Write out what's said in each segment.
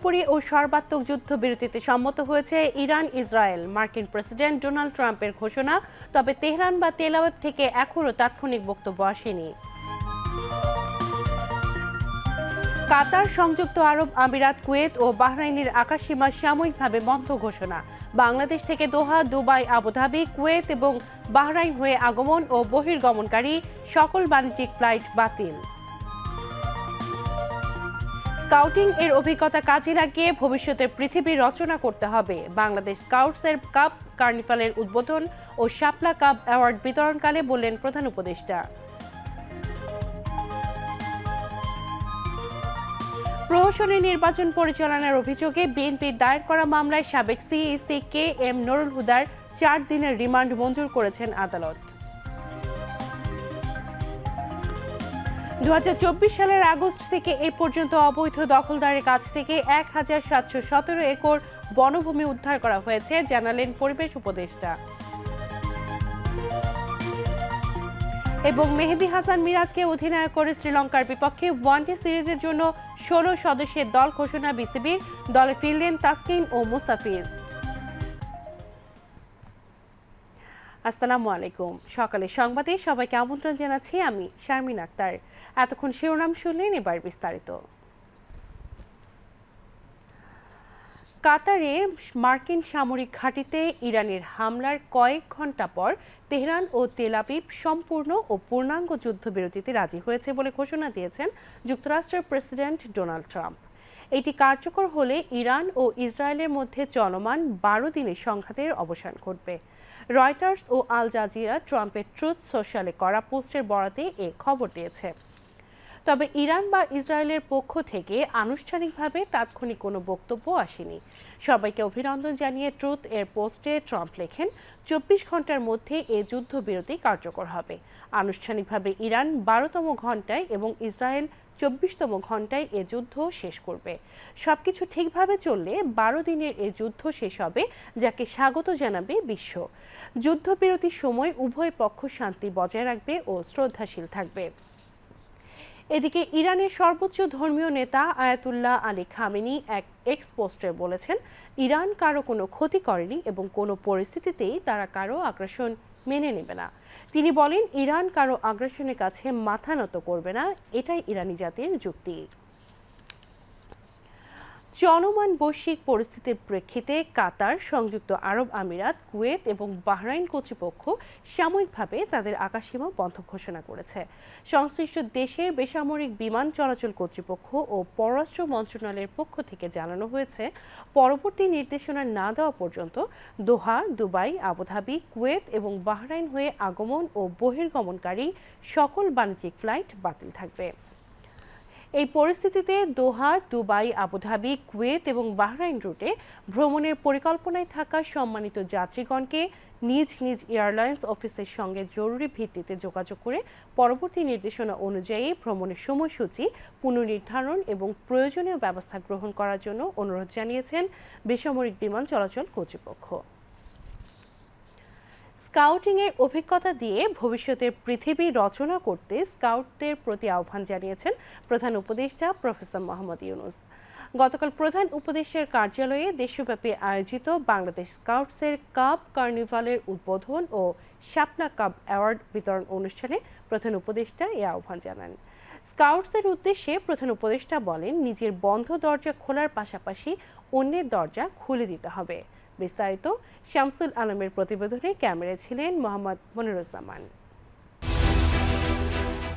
পুরোপুরি ও সর্বাত্মক যুদ্ধবিরতিতে সম্মত হয়েছে ইরান ইসরায়েল। মার্কিন প্রেসিডেন্ট ডোনাল্ড ট্রাম্পের ঘোষণা, তবে তেহরান বা তেল আবিব থেকে এখনও তাৎক্ষণিক বক্তব্য আসেনি। কাতার, সংযুক্ত আরব আমিরাত, কুয়েত ও বাহরাইনের আকাশসীমা সাময়িকভাবে বন্ধ ঘোষণা। বাংলাদেশ থেকে দোহা, দুবাই, আবুধাবি, কুয়েত এবং বাহরাইন হয়ে আগমন ও বহির্গমনকারী সকল বাণিজ্যিক ফ্লাইট বাতিল। স্কাউটিং এর অভিজ্ঞতা কাজে লাগিয়ে ভবিষ্যতের পৃথিবী রচনা করতে হবে। বাংলাদেশ স্কাউটসের কাপ কার্নিভালের উদ্বোধন ও শাপলা কাপ অ্যাওয়ার্ড বিতরণকালে বললেন প্রধান উপদেষ্টা। প্রহসনী নির্বাচন পরিচালনার অভিযোগে বিএনপির দায়ের করা মামলায় সাবেক সিইসি কে এম নুরুল হুদার 4 দিনের রিমান্ড মঞ্জুর করেছেন আদালত। 2024 সালের আগস্ট থেকে এ পর্যন্ত অবৈধ দখলদারের কাছ থেকে 1717 একর বনভূমি উদ্ধার করা হয়েছে, জানালেন পরিবেশ উপদেষ্টা। এবং মেহেদী হাসান মিরাজকে অধিনায়ক করে শ্রীলঙ্কার বিপক্ষে ওয়ানডে সিরিজের জন্য 16 সদস্যের দল ঘোষণা বিসিবির। দলে ফিরলেন তাসকিন ও মুস্তাফিজ। আসসালামু আলাইকুম। সকালে সংবাদে সবাইকে আমন্ত্রণ জানাচ্ছি আমি শারমিন আক্তার। এতক্ষণ শিরোনাম শুনলেন, এবার বিস্তারিত। কাতারে মার্কিন সামরিক ঘাঁটিতে ইরানের হামলার কয়েক ঘণ্টা পর তেহরান ও তেল আবিব সম্পূর্ণ ও পূর্ণাঙ্গ যুদ্ধবিরতিতে রাজি হয়েছে বলে ঘোষণা দিয়েছেন যুক্তরাষ্ট্রের প্রেসিডেন্ট ডোনাল্ড ট্রাম্প। এটি কার্যকর হলে ইরান ও ইসরায়েলের মধ্যে চলমান 12 দিনের সংঘাতের অবসান ঘটবে। রয়টার্স ও আল জাজিরা ট্রাম্পের ট্রুথ সোশ্যালে করা পোস্টের বরাতে এ খবর দিয়েছে। তবে ইরান বা ইসরায়েলের পক্ষ থেকে আনুষ্ঠানিকভাবে তাৎক্ষণিক কোনো বক্তব্য আসেনি। সবাইকে অভিনন্দন জানিয়ে ট্রুথ এর পোস্টে ট্রাম্প লেখেন, 24 ঘন্টার মধ্যে এ যুদ্ধবিরতি কার্যকর হবে। আনুষ্ঠানিকভাবে ইরান 12তম ঘণ্টায় এবং ইসরায়েল 24তম ঘণ্টায় এ যুদ্ধ শেষ করবে। সবকিছু ঠিকভাবে চললে 12 দিনের এ যুদ্ধ শেষ হবে, যাকে স্বাগত জানাবে বিশ্ব। যুদ্ধবিরতির সময় উভয় পক্ষ শান্তি বজায় রাখবে ও শ্রদ্ধাশীল থাকবে। এদিকে ইরানের সর্বোচ্চ ধর্মীয় নেতা আয়াতুল্লাহ আলী খামেনি এক এক্স পোস্টে বলেছেন, ইরান কারো কোনো ক্ষতি করেনি এবং কোনো পরিস্থিতিতেই তারা কারো আগ্রাসন মেনে নেবে না। তিনি বলেন, ইরান কারো আগ্রাসনের কাছে মাথা নত করবে না, এটাই ইরানি জাতির যুক্তি। চলমান বৈশ্বিক পরিস্থিতির প্রেক্ষিতে কাতার, সংযুক্ত আরব আমিরাত, কুয়েত এবং বাহরাইন কর্তৃপক্ষ সাময়িকভাবে তাদের আকাশসীমা বন্ধ ঘোষণা করেছে। সংশ্লিষ্ট দেশের বেসামরিক বিমান চলাচল কর্তৃপক্ষ ও পররাষ্ট্র মন্ত্রণালয়ের পক্ষ থেকে জানানো হয়েছে, পরবর্তী নির্দেশনা না দেওয়া পর্যন্ত দোহা, দুবাই, আবুধাবি, কুয়েত এবং বাহরাইন হয়ে আগমন ও বহির্গমনকারী সকল বাণিজ্যিক ফ্লাইট বাতিল থাকবে। এই পরিস্থিতিতে দোহা, দুবাই, আবুধাবি, কুয়েত এবং বাহরাইন রুটে ভ্রমণের পরিকল্পনায় থাকা সম্মানিত যাত্রীগণকে নিজ নিজ এয়ারলাইন্স অফিসের সঙ্গে জরুরি ভিত্তিতে যোগাযোগ করে পরবর্তী নির্দেশনা অনুযায়ী ভ্রমণের সময়সূচি পুনর্নির্ধারণ এবং প্রয়োজনীয় ব্যবস্থা গ্রহণ করার জন্য অনুরোধ জানিয়েছেন বেসামরিক বিমান চলাচল কর্তৃপক্ষ। স্কাউটিং এর অভিজ্ঞতা দিয়ে ভবিষ্যতের পৃথিবী রচনা করতে স্কাউটদের প্রতি আহ্বান জানিয়েছেন প্রধান উপদেষ্টা প্রফেসর মোহাম্মদ ইউনূস। গতকাল প্রধান উপদেষ্টার কার্যালয়ে দেশব্যাপী আয়োজিত বাংলাদেশ স্কাউটসের কাপ কার্নিভালের উদ্বোধন ও শাপলা কাপ অ্যাওয়ার্ড বিতরণ অনুষ্ঠানে প্রধান উপদেষ্টা এ আহ্বান জানান। স্কাউটসদের উদ্দেশ্যে প্রধান উপদেষ্টা বলেন, নিজের বন্ধ দরজা খোলার পাশাপাশি অন্যের দরজা খুলে দিতে হবে। বিস্তারিত শামসুল আলমের প্রতিবেদনে ক্যামেরায় ছিলেন মোহাম্মদ মনিরুজ্জামান।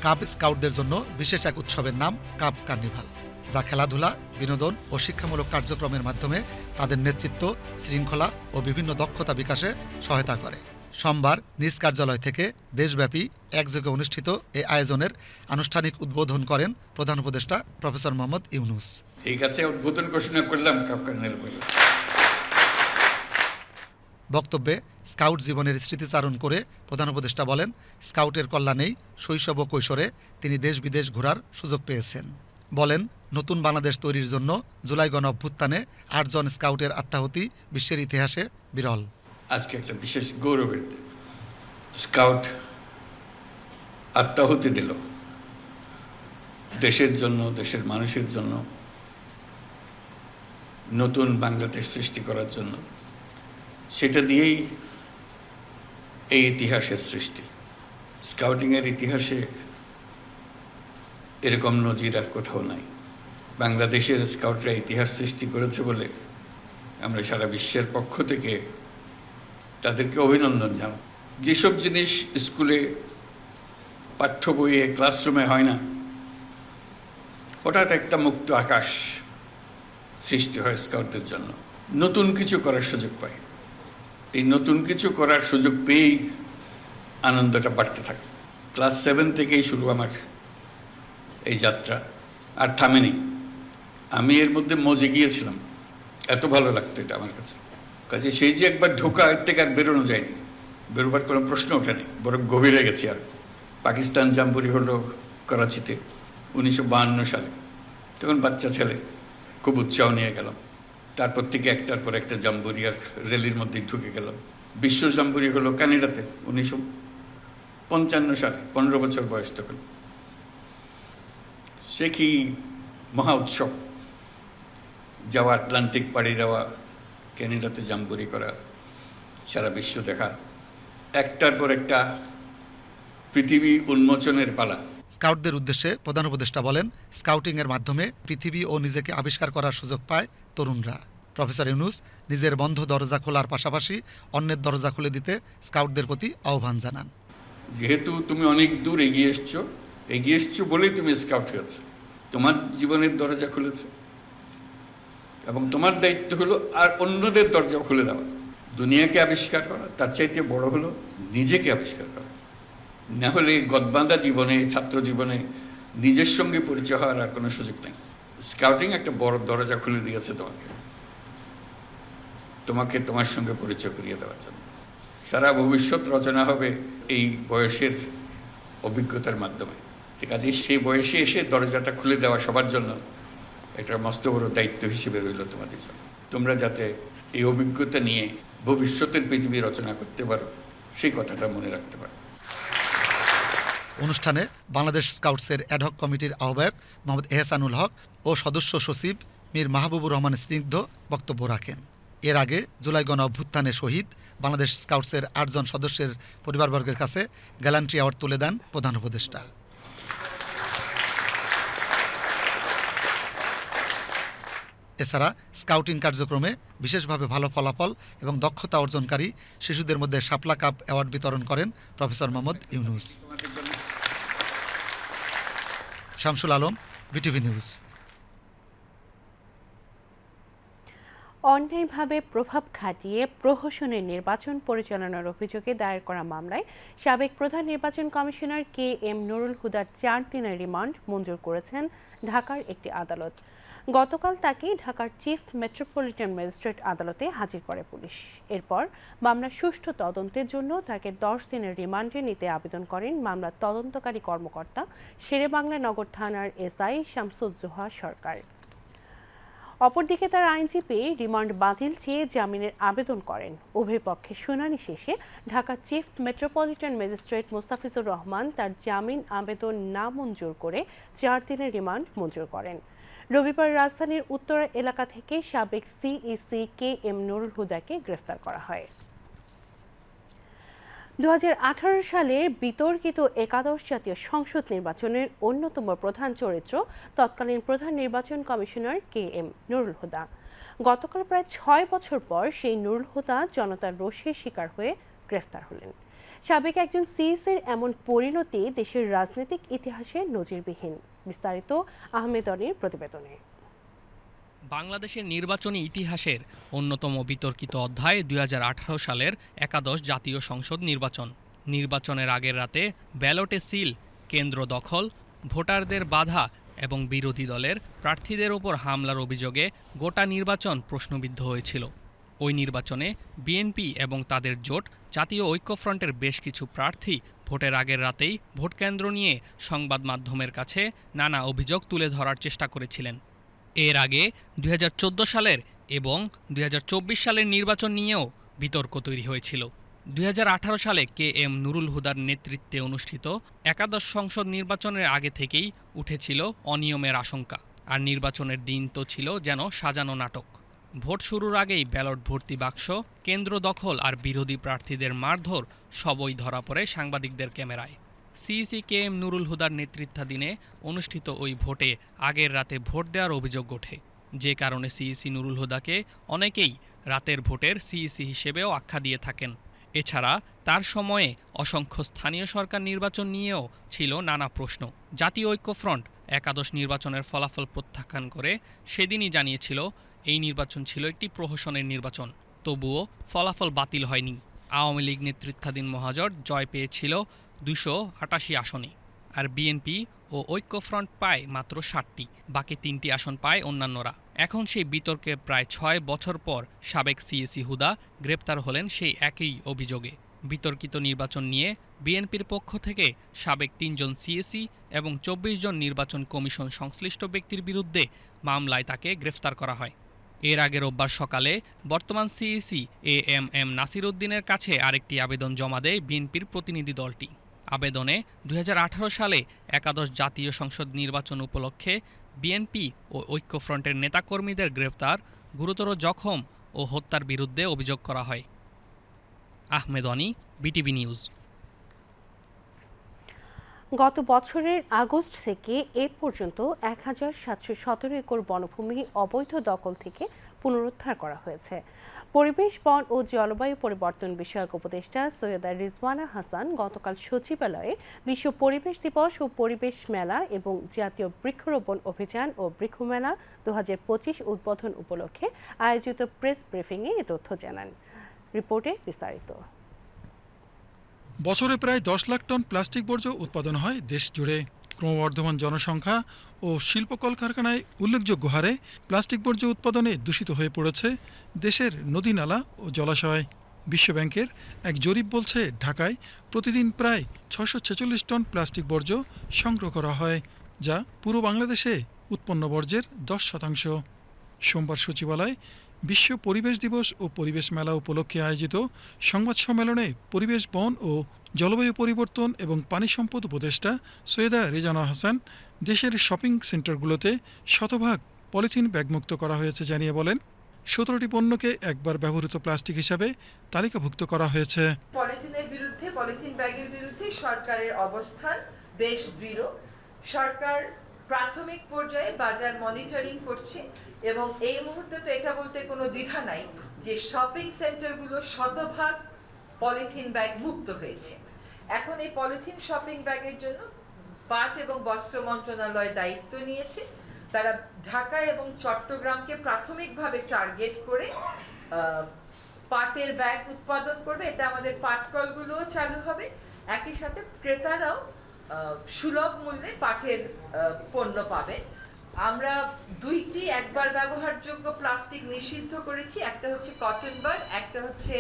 কাপ স্কাউটদের জন্য বিশেষ এক উৎসবের নাম কাপ কার্নিভাল, যা খেলাধুলা, বিনোদন ও শিক্ষামূলক কার্যক্রমের মাধ্যমে তাদের নেতৃত্ব, শৃঙ্খলা ও বিভিন্ন দক্ষতা বিকাশে সহায়তা করে। সোমবার নিজ কার্যালয় থেকে দেশব্যাপী একযোগে অনুষ্ঠিত এই আয়োজনের আনুষ্ঠানিক উদ্বোধন করেন প্রধান উপদেষ্টা প্রফেসর মোহাম্মদ ইউনূস। ঠিক আছে, উদ্বোধন ঘোষণা করলাম কাপ কার্নিভাল। বক্তব্যে স্কাউট জীবনের স্মৃতিচারণ করে প্রধান উপদেষ্টা বলেন, স্কাউটের কল্যাণেই শৈশব ও কৈশোরে তিনি দেশ বিদেশ ঘোরার সুযোগ পেয়েছেন। বলেন, নতুন বাংলাদেশ তৈরির জন্য জুলাই গণ অভ্যুত্থানে 8 জন স্কাউটের আত্মাহুতি বিশ্বের ইতিহাসে বিরল। আজকে একটা বিশেষ গৌরবের দিন। স্কাউট আত্মাহুতি দিল দেশের জন্য, দেশের মানুষের জন্য। নতুন বাংলাদেশ সৃষ্টি করার জন্য, সেটা দিয়েই এই ইতিহাসের সৃষ্টি। স্কাউটিংয়ের ইতিহাসে এরকম নজির আর কোথাও নাই। বাংলাদেশের স্কাউটরা ইতিহাস সৃষ্টি করেছে বলে আমরা সারা বিশ্বের পক্ষ থেকে তাদেরকে অভিনন্দন জানাই। যেসব জিনিস স্কুলে পাঠ্য বইয়ে ক্লাসরুমে হয় না, হঠাৎ একটা মুক্ত আকাশ সৃষ্টি হয় স্কাউটদের জন্য, নতুন কিছু করার সুযোগ পায়। এই নতুন কিছু করার সুযোগ পেয়েই আনন্দটা বাড়তে থাকে। ক্লাস 7 থেকেই শুরু আমার এই যাত্রা, আর থামেনি। আমি এর মধ্যে মজে গিয়েছিলাম, এত ভালো লাগতো এটা আমার কাছে। কাজে সেই যে একবার ঢোকা, এর থেকে আর বেরোনো যায়নি, বেরোবার কোনো প্রশ্ন ওঠেনি, বরং গভীরে গেছি। আর পাকিস্তান জাম্বুরি হলো করাচিতে 1952 সালে। তখন বাচ্চা ছেলে, খুব উৎসাহ নিয়ে গেলাম। তারপর থেকে একটার পর একটা জাম্বুরি আর রেলির মধ্যে ঢুকে গেলাম। বিশ্ব জাম্বুরি হলো কানাডাতে 1955 সালে, 15 বছর বয়স তখন। সে কি মহা উৎসব, যাওয়া, আটলান্টিক পাড়ি দেওয়া, ক্যানাডাতে জাম্বুরি করা, সারা বিশ্ব দেখা, একটার পর একটা পৃথিবী উন্মোচনের পালা। স্কাউটদের উদ্দেশ্যে প্রধান উপদেষ্টা বলেন, স্কাউটিংয়ের মাধ্যমে পৃথিবী ও নিজেকে আবিষ্কার করার সুযোগ পায় তরুণরা। প্রফেসর ইউনূস নিজের বন্ধ দরজা খোলার পাশাপাশি অন্যের দরজা খুলে দিতে স্কাউটদের প্রতি আহ্বান জানান। যেহেতু তুমি অনেক দূর এগিয়ে এসছো বলেই তুমি স্কাউট হয়েছো, তোমার জীবনের দরজা খুলেছ, এবং তোমার দায়িত্ব হলো আর অন্যদের দরজা খুলে দেওয়া, দুনিয়াকে আবিষ্কার করা। তার চাইতে বড় হলো নিজেকে আবিষ্কার করা। না হলে গদবাঁধা জীবনে, ছাত্র জীবনে নিজের সঙ্গে পরিচয় হওয়ার আর কোনো সুযোগ নেই। স্কাউটিং একটা বড় দরজা খুলে দিয়েছে তোমাকে তোমার সঙ্গে পরিচয় করিয়ে দেওয়ার জন্য। সারা ভবিষ্যৎ রচনা হবে এই বয়সের অভিজ্ঞতার মাধ্যমে। ঠিক আছে, সেই বয়সে এসে দরজাটা খুলে দেওয়া সবার জন্য একটা মস্ত বড় দায়িত্ব হিসেবে রইল তোমাদের জন্য। তোমরা যাতে এই অভিজ্ঞতা নিয়ে ভবিষ্যতের পৃথিবী রচনা করতে পারো, সেই কথাটা মনে রাখতে পারো। অনুষ্ঠানে বাংলাদেশ স্কাউটসের অ্যাডহক কমিটির আহ্বায়ক মোহাম্মদ এহসানুল হক ও সদস্য সচিব মীর মাহবুবুর রহমান স্নিগ্ধ বক্তব্য রাখেন। এর আগে জুলাই গণ অভ্যুত্থানে শহীদ বাংলাদেশ স্কাউটসের 8 জন সদস্যের পরিবারবর্গের কাছে গ্যালান্ট্রি অ্যাওয়ার্ড তুলে দেন প্রধান উপদেষ্টা। এছাড়া স্কাউটিং কার্যক্রমে বিশেষভাবে ভালো ফলাফল এবং দক্ষতা অর্জনকারী শিশুদের মধ্যে শাপলা কাপ অ্যাওয়ার্ড বিতরণ করেন professor Mohammad Yunus. Shamsul Alam, BTV news. অন্যায়ভাবে প্রভাব খাটিয়ে প্রহসনের নির্বাচন পরিচালনার অভিযোগে দায়ের করা মামলায় সাবেক প্রধান নির্বাচন কমিশনার কে এম নুরুল হুদার 4 দিনের রিমান্ড মঞ্জুর করেছেন ঢাকার একটি আদালত। গতকাল তাকে ঢাকার চিফ মেট্রোপলিটন ম্যাজিস্ট্রেট আদালতে হাজির করে পুলিশ। এরপর মামলার সুষ্ঠু তদন্তের জন্য তাকে 10 দিনের রিমান্ডে নিতে আবেদন করেন মামলার তদন্তকারী কর্মকর্তা শেরেবাংলা নগর থানার এসআই শামসুজ্জোহা সরকার। অপরদিকে তার আইনজীবী রিমান্ড বাতিল চেয়ে জামিনের আবেদন করেন। উভয় পক্ষের শুনানি শেষে Dhaka chief metropolitan magistrate Mostafizur Rahman তার জামিন আবেদন নামঞ্জুর করে 4 দিনের রিমান্ড মঞ্জুর করেন। রবিবার রাজধানীর উত্তরা এলাকা থেকে সাবেক সিইসি কে এম নুরুল হুদাকে গ্রেফতার করা হয়। 2018 সালের বিতর্কিত একাদশ জাতীয় সংসদ নির্বাচনের অন্যতম প্রধান চরিত্র তৎকালীন প্রধান নির্বাচন commissioner K M Nurul Huda. গতকাল প্রায় 6 বছর পর সেই নুরুল হুদা জনতার রোষের শিকার হয়ে গ্রেফতার হলেন। সাবেক একজন সিইসির এমন পরিণতি দেশের রাজনৈতিক ইতিহাসে নজিরবিহীন। বিস্তারিত আহমেদ অনির প্রতিবেদনে। বাংলাদেশের নির্বাচনী ইতিহাসের অন্যতম বিতর্কিত অধ্যায় 2018 সালের একাদশ জাতীয় সংসদ নির্বাচন। নির্বাচনের আগের রাতে ব্যালটে সিল, কেন্দ্র দখল, ভোটারদের বাধা এবং বিরোধী দলের প্রার্থীদের ওপর হামলার অভিযোগে গোটা নির্বাচন প্রশ্নবিদ্ধ হয়েছিল। ওই নির্বাচনে বিএনপি এবং তাদের জোট জাতীয় ঐক্যফ্রন্টের বেশ কিছু প্রার্থী ভোটের আগের রাতেই ভোটকেন্দ্র নিয়ে সংবাদ মাধ্যমের কাছে নানা অভিযোগ তুলে ধরার চেষ্টা করেছিলেন। এর আগে 2014 সালের এবং 2024 সালের নির্বাচন নিয়েও বিতর্ক তৈরি হয়েছিল। 2018 সালে কে এম নুরুল হুদার নেতৃত্বে অনুষ্ঠিত একাদশ সংসদ নির্বাচনের আগে থেকেই উঠেছিল অনিয়মের আশঙ্কা। আর নির্বাচনের দিন তো ছিল যেন সাজানো নাটক। ভোট শুরুর আগেই ব্যালট ভর্তি বাক্স, কেন্দ্র দখল আর বিরোধী প্রার্থীদের মারধর সবই ধরা পড়ে সাংবাদিকদের ক্যামেরায়। সিইসি কে এম নুরুল হুদার নেতৃত্বাধীনে অনুষ্ঠিত ওই ভোটে আগের রাতে ভোট দেওয়ার অভিযোগ ওঠে, যে কারণে সিইসি নুরুল হুদাকে অনেকেই রাতের ভোটের সিইসি হিসেবেও আখ্যা দিয়ে থাকেন। এছাড়া তার সময়ে অসংখ্য স্থানীয় সরকার নির্বাচন নিয়েও ছিল নানা প্রশ্ন। জাতীয় ঐক্যফ্রন্ট একাদশ নির্বাচনের ফলাফল প্রত্যাখ্যান করে সেদিনই জানিয়েছিল এই নির্বাচন ছিল একটি প্রহসনের নির্বাচন। তবুও ফলাফল বাতিল হয়নি। আওয়ামী লীগ নেতৃত্বাধীন মহাজোট জয় পেয়েছিল 288 আসনে, আর বিএনপি ও ঐক্যফ্রন্ট পায় মাত্র 60টি, বাকি 3টি আসন পায় অন্যান্যরা। এখন সেই বিতর্কে প্রায় 6 বছর পর সাবেক সিইসি হুদা গ্রেপ্তার হলেন সেই একই অভিযোগে। বিতর্কিত নির্বাচন নিয়ে বিএনপির পক্ষ থেকে সাবেক 3 জন সিইসি এবং 24 জন নির্বাচন কমিশন সংশ্লিষ্ট ব্যক্তির বিরুদ্ধে মামলায় তাকে গ্রেফতার করা হয়। এর আগে রোববার সকালে বর্তমান সিইসি এএমএম নাসির উদ্দিনের কাছে আরেকটি আবেদন জমা দেয় বিএনপির প্রতিনিধি দলটি। আবেদনে 2018 সালে একাদশ জাতীয় সংসদ নির্বাচন উপলক্ষে বিএনপি ও ঐক্যফ্রন্টের নেতাকর্মীদের গ্রেপ্তার, গুরুতর জখম ও হত্যার বিরুদ্ধে অভিযোগ করা হয়। আহমেদ অনি, বিটিভি নিউজ। গত বছরের আগস্ট থেকে এ পর্যন্ত 1717 একর বনভূমি অবৈধ দখল থেকে পুনরুদ্ধার করা হয়েছে। পরিবেশ, বন ও জলবায়ু পরিবর্তন বিষয়ক উপদেষ্টা সৈয়দা রিজওয়ানা হাসান গতকাল সচিবালয়ে বিশ্ব পরিবেশ দিবস ও পরিবেশ মেলা এবং জাতীয় বৃক্ষরোপণ অভিযান ও বৃক্ষমেলা 2025 উদ্বোধন উপলক্ষে আয়োজিত প্রেস ব্রিফিংয়ে এ তথ্য জানান। রিপোর্টে বিস্তারিত। বছরে প্রায় 10 লাখ টন প্লাস্টিক বর্জ্য উৎপাদন হয় দেশ জুড়ে। ক্রমবর্ধমান জনসংখ্যা ও শিল্প কলকারখানায় উল্লেখযোগ্য হারে প্লাস্টিক বর্জ্য উৎপাদনে দূষিত হয়ে পড়েছে দেশের নদী, নালা ও জলাশয়। বিশ্বব্যাংকের এক জরিপ বলছে ঢাকায় প্রতিদিন প্রায় 646 টন প্লাস্টিক বর্জ্য সংগ্রহ করা হয়, যা পুরো বাংলাদেশে উৎপন্ন বর্জ্যের 10%। সোমবার সচিবালয়ে বিশ্ব পরিবেশ দিবস ও পরিবেশ মেলা উপলক্ষে আয়োজিত সংবাদ সম্মেলনে পরিবেশ, বন ও জলবায়ু পরিবর্তন এবং পানি সম্পদ উপদেষ্টা সৈয়দা রিজওয়ানা হাসান দেশের শপিং সেন্টারগুলোতে শতভাগ পলিথিন ব্যাগমুক্ত করা হয়েছে জানিয়ে বলেন, 17টি পণ্যকে একবার ব্যবহৃত প্লাস্টিক হিসাবে তালিকাভুক্ত করা হয়েছে। পলিথিনের বিরুদ্ধে, পলিথিন ব্যাগের বিরুদ্ধে সরকারের অবস্থান বেশ দৃঢ়। সরকার প্রাথমিক পর্যায়ে বাজার মনিটরিং করছে এবং এই মুহূর্তে তো এটা বলতে কোনো দ্বিধা নাই যে শপিং সেন্টারগুলো শতভাগ পলিথিন ব্যাগ মুক্ত হয়েছে। এখন এই পলিথিন শপিং ব্যাগের জন্য পাট এবং বস্ত্র মন্ত্রণালয় দায়িত্ব নিয়েছে। তারা ঢাকা এবং চট্টগ্রামকে প্রাথমিকভাবে টার্গেট করে পাটের ব্যাগ উৎপাদন করবে। এতে আমাদের পাটকলগুলোও চালু হবে, একই সাথে ক্রেতারাও সুলভ মূল্যে পাটের পণ্য পাবে। আমরা 2টি একবার ব্যবহারযোগ্য প্লাস্টিক নিষিদ্ধ করেছি, একটা হচ্ছে কটন বাড, একটা হচ্ছে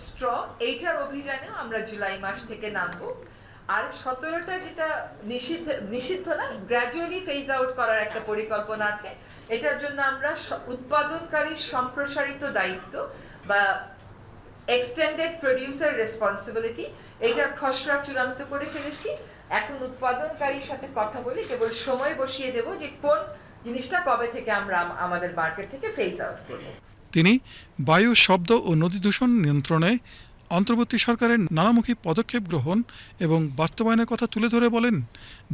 স্ট্র। এইটার অভিযানেও আমরা জুলাই মাস থেকে নামবো। আর 17টা যেটা নিষিদ্ধ না, গ্র্যাজুয়ালি ফেজ আউট করার একটা পরিকল্পনা আছে। এটার জন্য আমরা উৎপাদনকারীর সম্প্রসারিত দায়িত্ব বা এক্সটেন্ডেড প্রোডিউসার রেসপন্সিবিলিটি এটার খসড়া চূড়ান্ত করে ফেলেছি। এখন উৎপাদনকারীর সাথে কথা বলি, কেবল সময় বসিয়ে দেব যে কোন জিনিসটা কবে থেকে আমরা আমাদের মার্কেট থেকে ফেজ আউট করব। তিনি বায়ু, শব্দ ও নদী দূষণ নিয়ন্ত্রণে অন্তর্বর্তী সরকারের নানামুখী পদক্ষেপ গ্রহণ এবং বাস্তবায়নের কথা তুলে ধরে বলেন,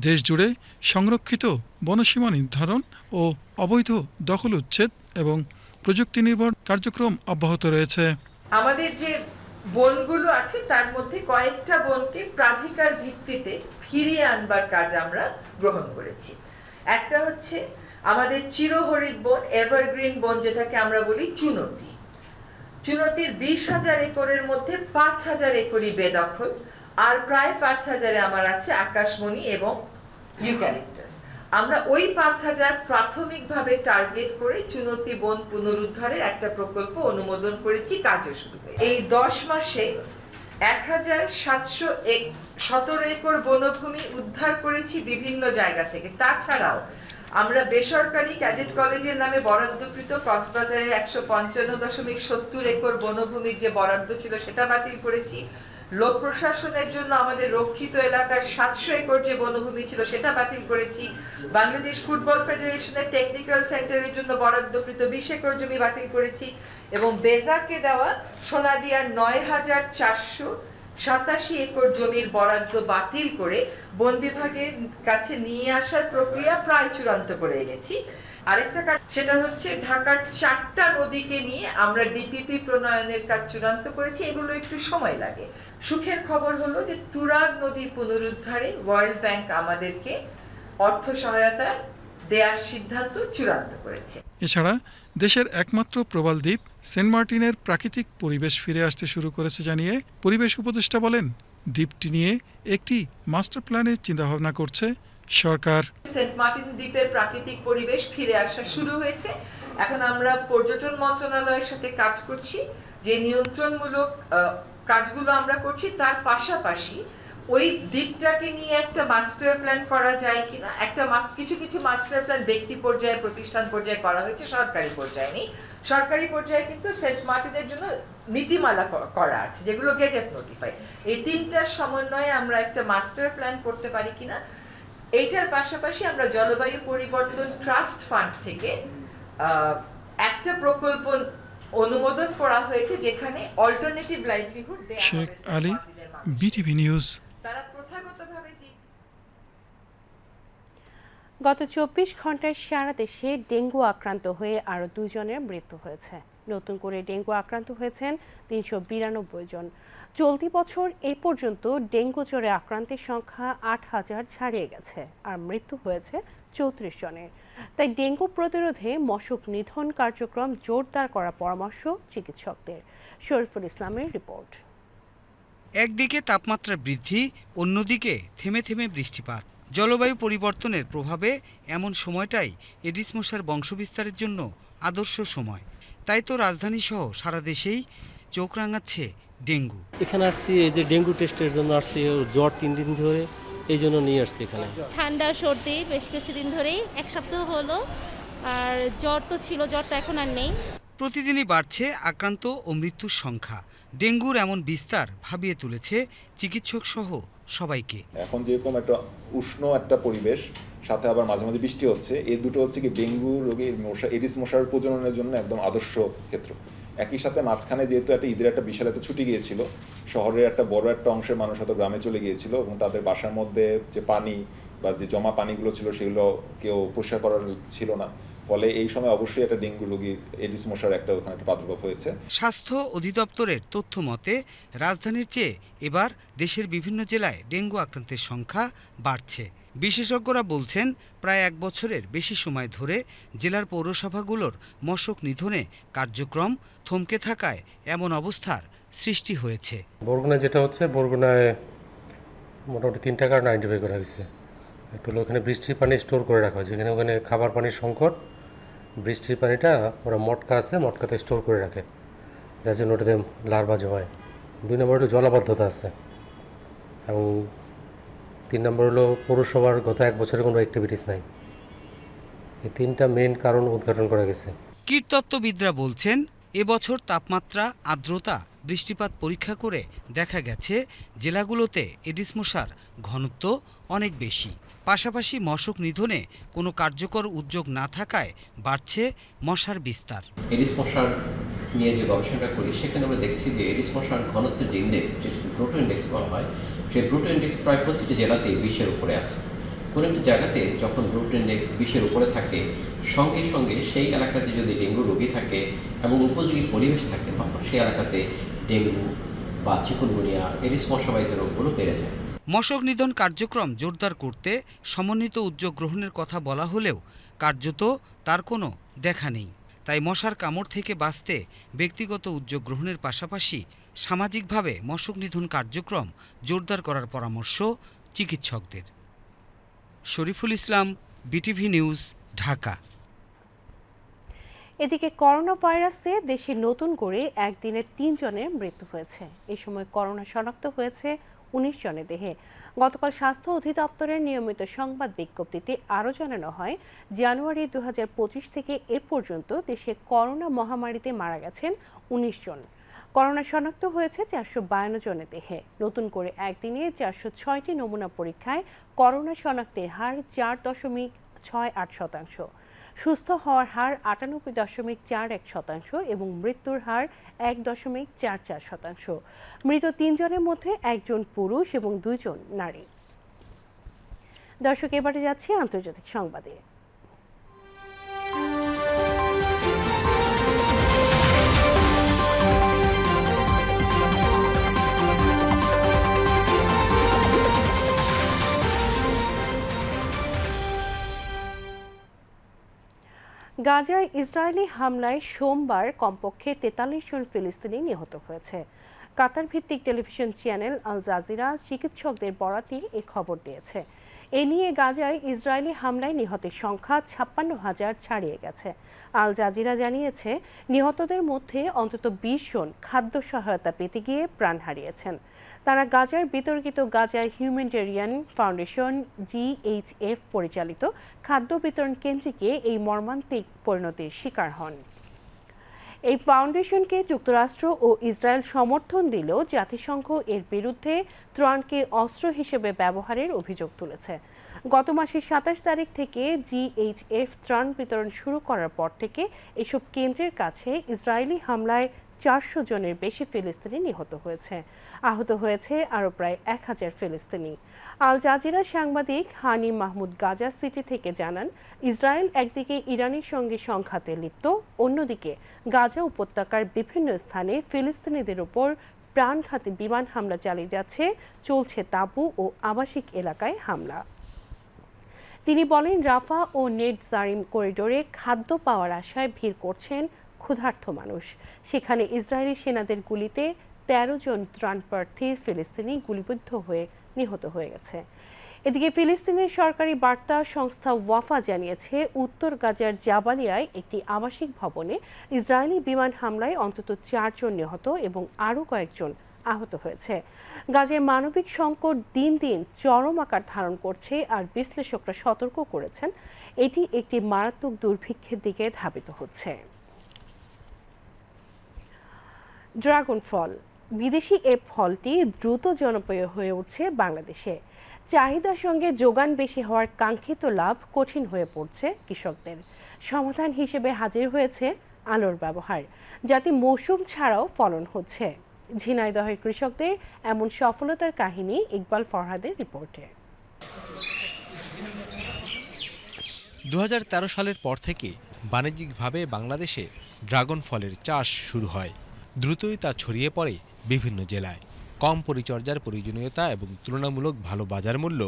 দেশ জুড়ে সংরক্ষিত বনসীমা নির্ধারণ ও অবৈধ দখল উচ্ছেদ এবং প্রযুক্তি নির্ভর কার্যক্রম অব্যাহত রয়েছে। আমাদের যে বনগুলো আছে তার মধ্যে কয়েকটা বনকে প্রাধিকার ভিত্তিতে ফিরিয়ে আনবার কাজ আমরা গ্রহণ করেছি। একটা হচ্ছে আমাদের চিরহরিৎ বন, এভারগ্রিন বন যেটাকে আমরা বলি চুনতি। চুনতির 20,000 একরের মধ্যে 5,000 একরই বেদখল, আর প্রায় 5,000-এ আমার আছে আকাশমণি এবং ইউক্যালিপটাস। আমরা ওই 5,000 প্রাথমিকভাবে টার্গেট করে চুনতি বন পুনরুদ্ধারের একটা প্রকল্প অনুমোদন করেছি, কাজও শুরু হয়েছে। এই 10 মাসে 1,717 একর বনভূমি উদ্ধার করেছি বিভিন্ন জায়গা থেকে। তাছাড়াও আমরা বেসরকারি ক্যাডেট কলেজের নামে বরাদ্দকৃত কক্সবাজারের 155.70 একর বনভূমির যে বরাদ্দ ছিল সেটা বাতিল করেছি। লোক প্রশাসনের জন্য আমাদের রক্ষিত এলাকার 700 একর যে বনভূমি ছিল সেটা বাতিল করেছি। বাংলাদেশ ফুটবল ফেডারেশনের টেকনিক্যাল সেন্টারের জন্য বরাদ্দকৃত 20 একর জমি বাতিল করেছি এবং বেজাকে দেওয়া সোনাদিয়ার 9487 একর জমির বরাদ্দ বাতিল করে বন বিভাগের কাছে নিয়ে আসার প্রক্রিয়া প্রায় চূড়ান্ত করে এনেছি। আরেকটা কাজ সেটা হচ্ছে ঢাকার 4টা নদীকে নিয়ে আমরা ডিপিপি প্রণয়নের কাজ চূড়ান্ত করেছি। এগুলো একটু সময় লাগে। সুখের খবর হলো যে তুরাগ নদী পুনরুদ্ধারে ওয়ার্ল্ড ব্যাংক আমাদেরকে অর্থ সহায়তা দেওয়ার সিদ্ধান্ত চূড়ান্ত করেছে। এছাড়া দেশের একমাত্র প্রবাল দ্বীপ সেন্ট মার্টিনের প্রাকৃতিক পরিবেশ ফিরে আসতে শুরু করেছে জানিয়ে পরিবেশ উপদেষ্টা বলেন, দ্বীপটি নিয়ে একটি মাস্টার প্ল্যানের চিন্তাভাবনা করছে সরকার। সেন্ট মার্টিন দ্বীপের প্রাকৃতিক পরিবেশ ফিরে আসা শুরু হয়েছে। এখন আমরা পর্যটন মন্ত্রণালয়ের সাথে কাজ করছি, যে নিয়ন্ত্রণমূলক কাজগুলো আমরা করছি তার পাশাপাশি ওই দ্বীপটাকে নিয়ে একটা মাস্টার প্ল্যান করা যায় কিনা। কিছু কিছু মাস্টার প্ল্যান ব্যক্তি পর্যায়ে, প্রতিষ্ঠান পর্যায়ে করা হয়েছে, সরকারি পর্যায়ে নেই। সরকারি পর্যায়ে কিন্তু সেন্ট মার্টিনের জন্য নীতিমালা করা আছে, যেগুলো গেজেট নোটিফাই। এই তিনটার সমন্বয়ে আমরা একটা মাস্টার প্ল্যান করতে পারি কিনা। এইটার পাশাপাশি আমরা জলবায়ু পরিবর্তন ট্রাস্ট ফান্ড থেকে একটা প্রকল্প অনুমোদন করা হয়েছে, যেখানে অল্টারনেটিভ লাইভলিহুড দেয়া হবে। Sheikh Ali, BTV news. তারা প্রথাগতভাবে গত 24 ঘন্টায় সারা দেশে ডেঙ্গু আক্রান্ত হয়ে আরও 2 জনের মৃত্যু হয়েছে। নতুন করে ডেঙ্গু আক্রান্ত হয়েছেন 392 জন। চলতি বছর এই পর্যন্ত ডেঙ্গু জ্বরে আক্রান্তের সংখ্যা 8000 ছাড়িয়ে গেছে, আর মৃত্যু হয়েছে 34 জনের। তাই ডেঙ্গু প্রতিরোধে মশক নিধন কার্যক্রম জোরদার করার পরামর্শ চিকিৎসকদের। শরীফুল ইসলামের রিপোর্ট। একদিকে তাপমাত্রা বৃদ্ধি, অন্যদিকে থেমে থেমে বৃষ্টিপাত। জলবায়ু পরিবর্তনের প্রভাবে এমন সময়টাই এডিস মশার বংশবিস্তারের জন্য আদর্শ সময়। তাই তো রাজধানীসহ সারা দেশেই চোখ রাঙাচ্ছে ডেঙ্গু। এখানে আসছি এই যে ডেঙ্গু টেস্টের জন্য আসছি, জ্বর 3 দিন ধরে, এই জন্য নিয়ে আসছি এখানে। ঠান্ডা সর্দি বেশ কিছুদিন ধরেই, 1 সপ্তাহ হলো, আর জ্বর তো ছিল, জ্বর তো এখন আর নেই। প্রতিদিনই বাড়ছে আক্রান্ত ও মৃত্যুর সংখ্যা। ডেঙ্গুর এমন বিস্তার ভাবিয়ে তুলেছে চিকিৎসক সহ সবাইকে। এখন যেরকম একটা উষ্ণ একটা পরিবেশ, সাথে আবার মাঝে মাঝে বৃষ্টি হচ্ছে, এই দুটো হচ্ছে কি ডেঙ্গু রোগীর মশা, এডিস মশার প্রজননের জন্য একদম আদর্শ ক্ষেত্র। একই সাথে মাঝখানে যেহেতু একটা ঈদের একটা বিশাল একটা ছুটি গিয়েছিল, শহরের একটা বড় একটা অংশের মানুষ হয়তো গ্রামে চলে গিয়েছিল এবং তাদের বাসার মধ্যে যে পানি বা যে জমা পানিগুলো ছিল সেগুলো কেউ পরিষ্কার করার ছিল না। ফলে এই সময় অবশ্যই একটা ডেঙ্গু রোগীর এডিস মশার একটা ওখানে একটা প্রাদুর্ভাব হয়েছে। স্বাস্থ্য অধিদপ্তরের তথ্য মতে রাজধানীর চেয়ে এবার দেশের বিভিন্ন জেলায় ডেঙ্গু আক্রান্তের সংখ্যা বাড়ছে। বিশেষজ্ঞরা বলছেন, প্রায় 1 বছরের বেশি সময় ধরে জেলার পৌরসভাগুলোর মশক নিধনে কার্যক্রম থমকে থাকায় এমন অবস্থার সৃষ্টি হয়েছে। বরগুনায় যেটা হচ্ছে, বরগুনায় মোটামুটি 3টা কারণ আইডেন্টিফাই করা হয়েছে। একটু হলো ওখানে বৃষ্টির পানি স্টোর করে রাখা হয়েছে, ওখানে খাবার পানির সংকট, বৃষ্টির পানিটা ওরা মটকা আছে, মটকাতে স্টোর করে রাখে, যার জন্য ওটাতে লার্ভা জমায়। 2 নম্বর হলো জলাবদ্ধতা আছে, এবং 3 নম্বর হলো পৌরসভার গত 1 বছরে কোনো অ্যাক্টিভিটিস নাই। এই 3টা মেইন কারণ উদ্ঘাটন করা গেছে। কীটতত্ত্ববিদরা বলছেন, এবছর তাপমাত্রা, আর্দ্রতা, বৃষ্টিপাত পরীক্ষা করে দেখা গেছে জেলাগুলোতে এডিস মশার ঘনত্ব অনেক বেশি। পাশাপাশি মশক নিধনে কোনো কার্যকর উদ্যোগ না থাকায় বাড়ছে মশার বিস্তার। এডিস মশার নিয়ে যে গবেষণাটা করি, সেখানে আমরা দেখছি যে এডিস মশার ঘনত্বের যে ইন্ডেক্স, যেটাকে ব্রুটো ইন্ডেক্স বলা হয়, সেই ব্রুটো ইন্ডেক্স প্রায় প্রতিটি জেলাতেই 20-এর উপরে আছে। কোনো একটি জায়গাতে যখন ব্রুটো ইন্ডেক্স 20-এর উপরে থাকে, সঙ্গে সঙ্গে সেই এলাকাতে যদি ডেঙ্গু রোগী থাকে এবং উপযোগী পরিবেশ থাকে, তখন সেই এলাকাতে ডেঙ্গু বা চিকুনগুনিয়া, এডিস মশাবাহিত রোগগুলো বেড়ে যায়। মশক নিধন কার্যক্রম জোরদার করতে সমন্বিত উদ্যোগ গ্রহণের কথা বলা হলেও কার্যত তার কোনো দেখা নেই। তাই মশার কামড় থেকে বাঁচতে ব্যক্তিগত উদ্যোগ গ্রহণের পাশাপাশি সামাজিকভাবে মশক নিধন কার্যক্রম জোরদার করার পরামর্শ চিকিৎসকদের। Shariful Islam, BTV news, Dhaka. এদিকে করোনা ভাইরাসে দেশে নতুন করে একদিনে 3 জনের মৃত্যু হয়েছে। এই সময় করোনা শনাক্ত হয়েছে 19 জনের দেহে। গতকাল স্বাস্থ্য অধিদপ্তরের নিয়মিত সংবাদ বিজ্ঞপ্তিতে আরও জানানো হয়, জানুয়ারি 2025 থেকে এ পর্যন্ত দেশে করোনা মহামারীতে মারা গেছেন 19 জন। করোনা শনাক্ত হয়েছে 452 জনের দেহে। নতুন করে একদিনে 406টি নমুনা পরীক্ষায় করোনা শনাক্তের হার 4.68%। সুস্থ হওয়ার হার 98.41% এবং মৃত্যুর হার 1.44%। মৃত 3 জনের মধ্যে 1 জন পুরুষ এবং 2 জন নারী। দর্শক, এবারে যাচ্ছি আন্তর্জাতিক সংবাদে। গাজায় ইসরায়েলি হামলায় সোমবার কমপক্ষে 43 জন ফিলিস্তিনি নিহত হয়েছে। কাতার ভিত্তিক টেলিভিশন চ্যানেল আল জাজিরা চিকিৎসকদের বরাত দিয়ে এই খবর দিয়েছে। এ নিয়ে গাজায় ইসরায়েলি হামলায় নিহতের সংখ্যা 56,000 ছাড়িয়ে গেছে। আল জাজিরা জানিয়েছে, নিহতদের মধ্যে অন্তত 20 জন খাদ্য সহায়তা পেতে গিয়ে প্রাণ হারিয়েছেন। তারা গাজার বিতর্কিত গাজা হিউম্যানিটেরিয়ান ফাউন্ডেশন GHF পরিচালিত খাদ্য বিতরণ কেন্দ্রে এই মর্মান্তিক পরিণতির শিকার হন। এই ফাউন্ডেশনকে যুক্তরাষ্ট্র ও ইসরায়েল সমর্থন দিলেও জাতিসংঘ এর বিরুদ্ধে ত্রাণকে অস্ত্র হিসেবে ব্যবহারের অভিযোগ তুলেছে। গত মাসের 27 তারিখ থেকে GHF ত্রাণ বিতরণ শুরু করার পর থেকে এসব কেন্দ্রের কাছে ইসরায়েলি হামলায় 400 জনের বেশি ফিলিস্তিনি নিহত হয়েছে। আহত হয়েছে আরও প্রায় 1000 ফিলিস্তিনি। আল জাজিরার সাংবাদিক হানি মাহমুদ গাজা সিটি থেকে জানান, ইসরায়েল একদিকে ইরানের সঙ্গে সংঘাতে লিপ্ত, অন্যদিকে গাজা উপত্যকার বিভিন্ন স্থানে ফিলিস্তিনিদের উপর প্রাণঘাতী বিমান হামলা চালিয়ে যাচ্ছে, চলছে তাঁবু ও আবাসিক এলাকায় হামলা। তিনি বলেন, রাফা ও নেট জারিম করিডোরে খাদ্য পাওয়ার আশায় ভিড় করছেন ক্ষুধার্ত মানুষ। সেখানে ইসরায়েলি সেনাদের গুলিতে 13 জন ত্রাণপ্রার্থী ফিলিস্তিনি গুলিবিদ্ধ হয়ে নিহত হয়ে গেছে। এদিকে ফিলিস্তিনের সরকারি বার্তা সংস্থা ওয়াফা জানিয়েছে, উত্তর গাজার জাবালিয়ায় একটি আবাসিক ভবনে ইসরায়েলি বিমান হামলায় অন্তত 4 জন নিহত এবং আরও কয়েকজন আহত হয়েছে। গাজার মানবিক সংকট দিন দিন চরম আকার ধারণ করছে, আর বিশ্লেষকরা সতর্ক করেছেন এটি একটি মারাত্মক দুর্ভিক্ষের দিকে ধাবিত হচ্ছে। ড্রাগন ফল, বিদেশি এ ফলটি দ্রুত জনপ্রিয় হয়ে উঠছে বাংলাদেশে। চাহিদার সঙ্গে যোগান বেশি হওয়ার কাঙ্ক্ষিত লাভ কঠিন হয়ে পড়ছে কৃষকদের। সমাধান হিসেবে হাজির হয়েছে আলোর ব্যবহার, যাতে মৌসুম ছাড়াও ফলন হচ্ছে। ঝিনাইদহের কৃষকদের এমন সফলতার কাহিনী ইকবাল ফরহাদের রিপোর্টে। 2013 সালের পর থেকে বাণিজ্যিকভাবে বাংলাদেশে ড্রাগন ফলের চাষ শুরু হয়। দ্রুতই তা ছড়িয়ে পড়ে বিভিন্ন জেলায়। কম পরিচর্যার প্রয়োজনীয়তা এবং তুলনামূলক ভালো বাজার মূল্য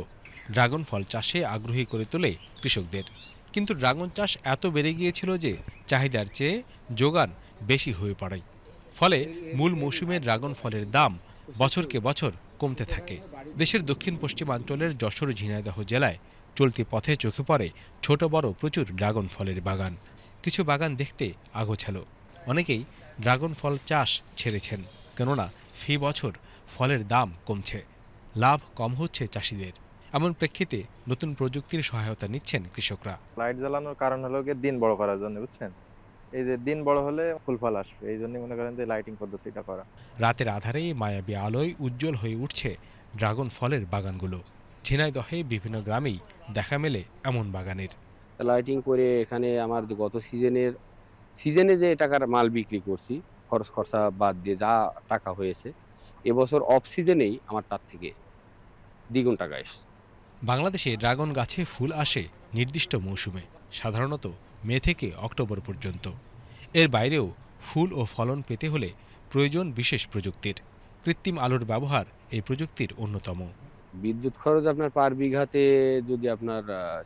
ড্রাগন ফল চাষে আগ্রহী করে তোলে কৃষকদের। কিন্তু ড্রাগন চাষ এত বেড়ে গিয়েছিল যে চাহিদার চেয়ে যোগান বেশি হয়ে পড়ে। ফলে মূল মৌসুমে ড্রাগন ফলের দাম বছরকে বছর কমতে থাকে। দেশের দক্ষিণ পশ্চিমাঞ্চলের যশোর, ঝিনাইদহ জেলায় চলতি পথে চোখে পড়ে ছোট বড় প্রচুর ড্রাগন ফলের বাগান। কিছু বাগান দেখতে আগোছালো। অনেকেই ড্রাগন ফল চাষ ছেড়েছেন, কেননা ফি বছর ফলের দাম কমছে, লাভ কম হচ্ছে চাষিদের। এমন প্রেক্ষিতে নতুন প্রযুক্তির সহায়তা নিচ্ছেন কৃষকরা। লাইট জ্বালানোর কারণ হলো দিন বড় করার জন্য, বুঝছেন? এই যে দিন বড় হলে ফুল ফল আসবে, এই জন্য মনে করেন যে লাইটিং পদ্ধতিটা করা। রাতের আধারে মায়াবী আলোয় উজ্জ্বল হয়ে উঠছে ড্রাগন ফলের বাগানগুলো। ঝিনাইদহে বিভিন্ন গ্রামেই দেখা মেলে এমন বাগানের। লাইটিং করে এখানে আমার গত সিজনে যে টাকার মাল বিক্রি করছি, খরচ খরচা বাদ দিয়ে যা টাকা হয়েছে, এবছর অফ সিজনেই আমার তার থেকে দ্বিগুণ টাকা এসছে। বাংলাদেশে ড্রাগন গাছে ফুল আসে নির্দিষ্ট মৌসুমে, সাধারণত মে থেকে অক্টোবর পর্যন্ত। এর বাইরেও ফুল ও ফলন পেতে হলে প্রয়োজন বিশেষ প্রযুক্তির। কৃত্রিম আলোর ব্যবহার এই প্রযুক্তির অন্যতম। বিদ্যুৎ খরচ আপনার পার বিঘাতে যদি আপনার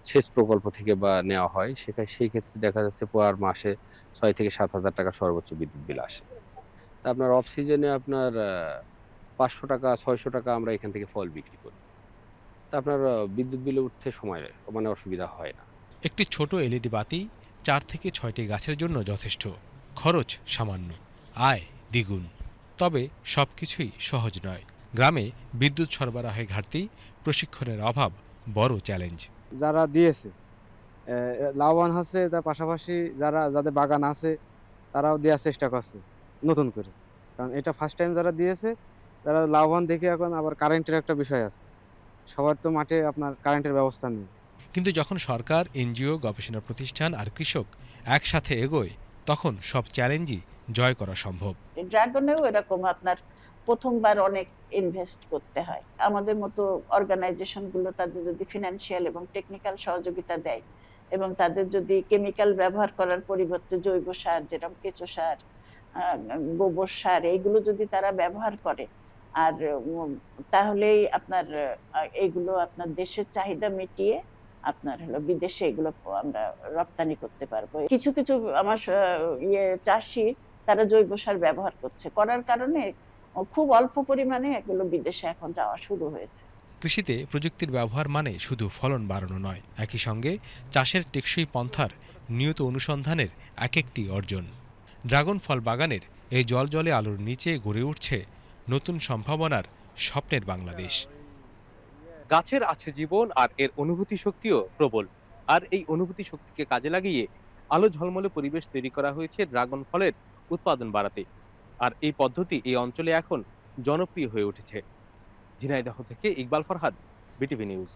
সেচ প্রকল্প থেকে বা নেওয়া হয়, সেই ক্ষেত্রে দেখা যাচ্ছে পার মাসে 6 থেকে 7 হাজার টাকা সর্বোচ্চ বিদ্যুৎ বিল আসে। তা আপনার অফ সিজনে আপনার 500 টাকা 600 টাকা আমরা এখান থেকে ফল বিক্রি করি। তা আপনার বিদ্যুৎ বিলে উঠতে সময় অসুবিধা হয় না। একটি ছোট এলইডি বাতি 4 থেকে 6টি গাছের জন্য যথেষ্ট। খরচ সামান্য, আয় দ্বিগুণ। তবে সবকিছুই সহজ নয়। গ্রামে বিদ্যুৎ সরবরাহের ঘাটতি, প্রশিক্ষণের অভাব বড় চ্যালেঞ্জ। যারা দিয়েছে লাভবান হচ্ছে, তার পাশাপাশি যাদের বাগান আছে তারাও দেওয়ার চেষ্টা করছে নতুন করে, কারণ এটা ফার্স্ট টাইম যারা দিয়েছে তারা লাভবান দেখে এখন আবার কারেন্টের একটা বিষয় আছে, সবার তো মাঠে আপনার কারেন্টের ব্যবস্থা নেই। কিন্তু যখন সরকার, এনজিও, গবেষণা প্রতিষ্ঠান আর কৃষক একসাথে এগোয়, তখন সব চ্যালেঞ্জই জয় করা সম্ভব। ড্রাগনেও এরকম আপনার প্রথমবার অনেক ইনভেস্ট করতে হয়। আমাদের মতো অর্গানাইজেশনগুলো তাদের যদি ফিনান্সিয়াল এবং টেকনিক্যাল সহযোগিতা দেয় এবং তাদের যদি কেমিক্যাল ব্যবহার করার পরিবর্তে জৈব সার, যেরকম কেঁচো সার, গোবর সার, এইগুলো যদি তারা ব্যবহার করে আর তাহলেই আপনার এইগুলো আপনার দেশের চাহিদা মিটিয়ে আপনার হলো বিদেশে এগুলো আমরা রপ্তানি করতে পারবো। কিছু কিছু আমার চাষি তারা জৈব সার ব্যবহার করার কারণে খুব অল্প পরিমাণে এগুলো বিদেশে এখন যাওয়া শুরু হয়েছে। কৃষিতে প্রযুক্তির ব্যবহার মানে শুধু ফলন বাড়ানো নয়, একই সঙ্গে চাষের টেকসই পন্থার নিয়ত অনুসন্ধানের এক একটি অর্জন। ড্রাগন ফল বাগানের এই জলজলে আলোর নিচে গড়ে উঠছে নতুন সম্ভাবনার স্বপ্নের বাংলাদেশ। গাছের আছে জীবন, আর এর অনুভূতি শক্তিও প্রবল। আর এই অনুভূতি শক্তিকে কাজে লাগিয়ে আলো ঝলমলে পরিবেশ তৈরি করা হয়েছে ড্রাগন ফলের উৎপাদন বাড়াতে। আর এই পদ্ধতি এই অঞ্চলে এখন জনপ্রিয় হয়ে উঠেছে। ঝিনাইদহ থেকে ইকবাল ফরহাদ, বিটিভি নিউজ।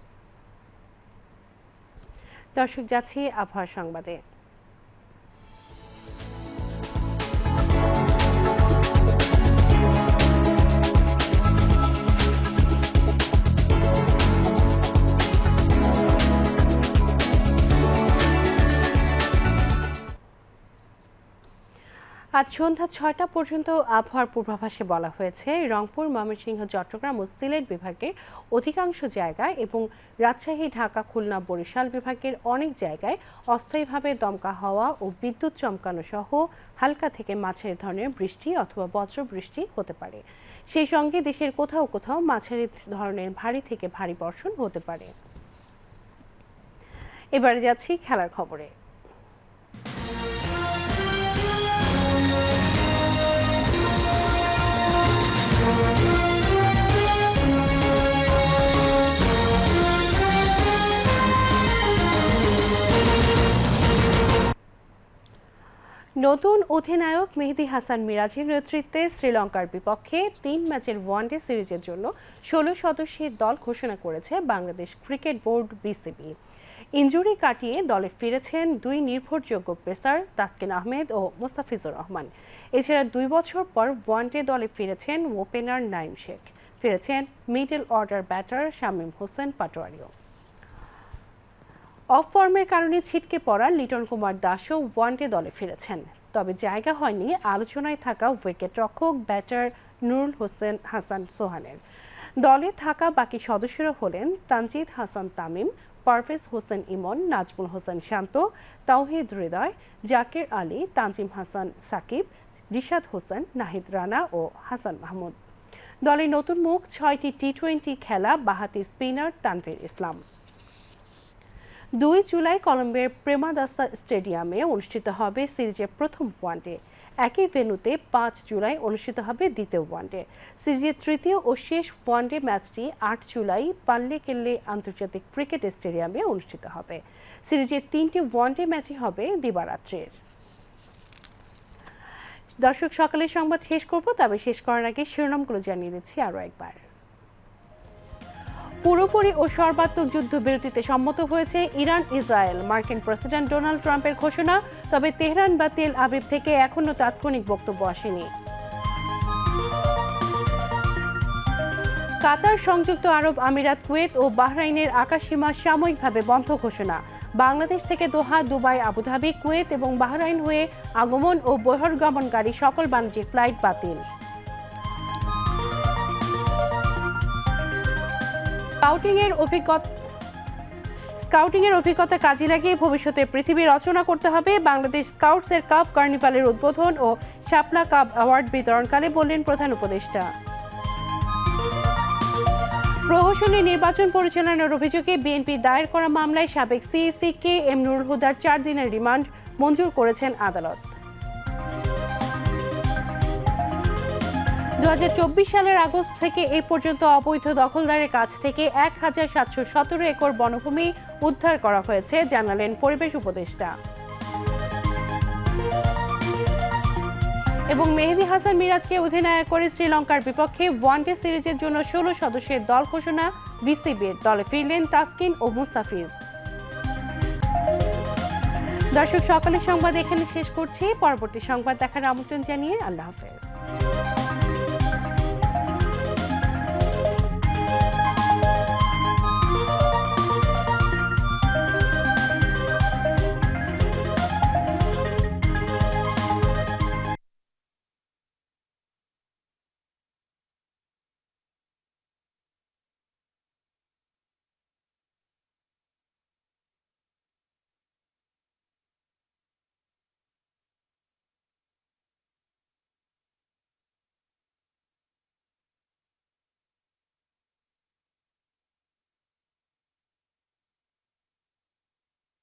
দর্শক, যাচ্ছি আবহাওয়া সংবাদে। আজ সন্ধ্যা ৬টা পর্যন্ত আবহাওয়ার পূর্বাভাসে বলা হয়েছে রংপুর, ময়মনসিংহ, চট্টগ্রাম ও সিলেট বিভাগের অধিকাংশ জায়গায় এবং রাজশাহী, ঢাকা, খুলনা, বরিশাল বিভাগের অনেক জায়গায় অস্থায়ীভাবে দমকা হাওয়া ও বিদ্যুৎ চমকানো সহ হালকা থেকে মাঝারি ধরনের বৃষ্টি অথবা বজ্রবৃষ্টি হতে পারে। সেই সঙ্গে দেশের কোথাও কোথাও মাঝারি ধরনের ভারী থেকে ভারী বর্ষণ হতে পারে। এবারে যাচ্ছি খেলার খবরে। নতুন অধিনায়ক মেহেদী হাসান মিরাজের নেতৃত্বে শ্রীলঙ্কার বিপক্ষে 3 ম্যাচের ওয়ানডে সিরিজের জন্য 16 সদস্যের দল ঘোষণা করেছে Bangladesh cricket board BCB. Injury কাটিয়ে দলে ফিরেছেন 2 নির্ভরযোগ্য পেসার তাসকিন আহমেদ ও মোস্তাফিজুর রহমান। এছাড়া 2 বছর পর ওয়ানডে দলে ফিরেছেন ওপেনার নাইম শেখ, ফিরেছেন middle order batter Shamim Hossain পাটোয়ারিও। অফ ফর্মের কারণে ছিটকে পড়া লিটন কুমার দাসও ওয়ানডে দলে ফিরেছেন, তবে জায়গা হয়নি আলোচনায় থাকা উইকেট রক্ষক ব্যাটার নুরুল হোসেন হাসান সোহানের। দলে থাকা বাকি সদস্যরা হলেন তানজিদ হাসান তামিম, পারভেজ হোসেন ইমন, নাজমুল হোসেন শান্ত, তাওহিদ হৃদয়, জাকির আলী, তানজিম হাসান সাকিব, রিশাদ হোসেন, নাহিদ রানা ও হাসান মাহমুদ। দলে নতুন মুখ 6টি টি-20 খেলা বাহাতি স্পিনার তানভীর ইসলাম। 2 জুলাই কলম্বিয়ার প্রেমাদাসা স্টেডিয়ামে অনুষ্ঠিত হবে সিরিজের প্রথম ওয়ানডে। একই ভেন্যুতে 5 জুলাই অনুষ্ঠিত হবে দ্বিতীয় ওয়ানডে। সিরিজের তৃতীয় ও শেষ ওয়ানডে ম্যাচটি 8 জুলাই পাল্লেকেল্লে আন্তর্জাতিক ক্রিকেট স্টেডিয়ামে অনুষ্ঠিত হবে। সিরিজের 3টি ওয়ানডে ম্যাচই হবে দিবারাত্রির। দর্শক, সকালের সংবাদ শেষ করব, তবে শেষ করার আগে শিরোনামগুলো জানিয়ে দিচ্ছি আরও একবার। পুরোপুরি ও সর্বাত্মক যুদ্ধবিরতিতে সম্মত হয়েছে ইরান ইসরায়েল। মার্কিন প্রেসিডেন্ট ডোনাল্ড ট্রাম্পের ঘোষণা, তবে তেহরান বা তেল আবিব থেকে এখনো তাৎক্ষণিক বক্তব্য আসেনি। কাতার, সংযুক্ত আরব আমিরাত, কুয়েত ও বাহরাইনের আকাশসীমা সাময়িকভাবে বন্ধ ঘোষণা। বাংলাদেশ থেকে দোহা, দুবাই, আবুধাবি, কুয়েত এবং বাহরাইন হয়ে আগমন ও বহির্গমনকারী সকল বাণিজ্যিক ফ্লাইট বাতিল। স্কাউটিংয়ের অভিজ্ঞতা কাজে লাগিয়ে ভবিষ্যতে পৃথিবী রচনা করতে হবে, বাংলাদেশ স্কাউটসের কাপ কার্নিভালের উদ্বোধন ও শাপলা কাপ অ্যাওয়ার্ড বিতরণকালে বললেন প্রধান উপদেষ্টা। প্রহসনী নির্বাচন পরিচালনার অভিযোগে বিএনপির দায়ের করা মামলায় সাবেক সিইসি কে এম নুরুল হুদার 4 দিনের রিমান্ড মঞ্জুর করেছেন আদালত। 2024 সালের আগস্ট থেকে এই পর্যন্ত অবৈধ দখলদারের কাছ থেকে 1717 একর বনভূমি উদ্ধার করা হয়েছে, জানালেন পরিবেশ উপদেষ্টা। এবং মেহেদী হাসান মিরাজকে অধিনায়ক করে শ্রীলঙ্কার বিপক্ষে ওয়ানডে সিরিজের জন্য 16 সদস্যের দল ঘোষণা বিসিবির। দলে ফিরলেন তাসকিন ও মুস্তাফিজ। দর্শক, সকালের সংবাদ এখানে শেষ করছি। পরবর্তী সংবাদ দেখার আমন্ত্রণ জানিয়ে আল্লাহ হাফেজ।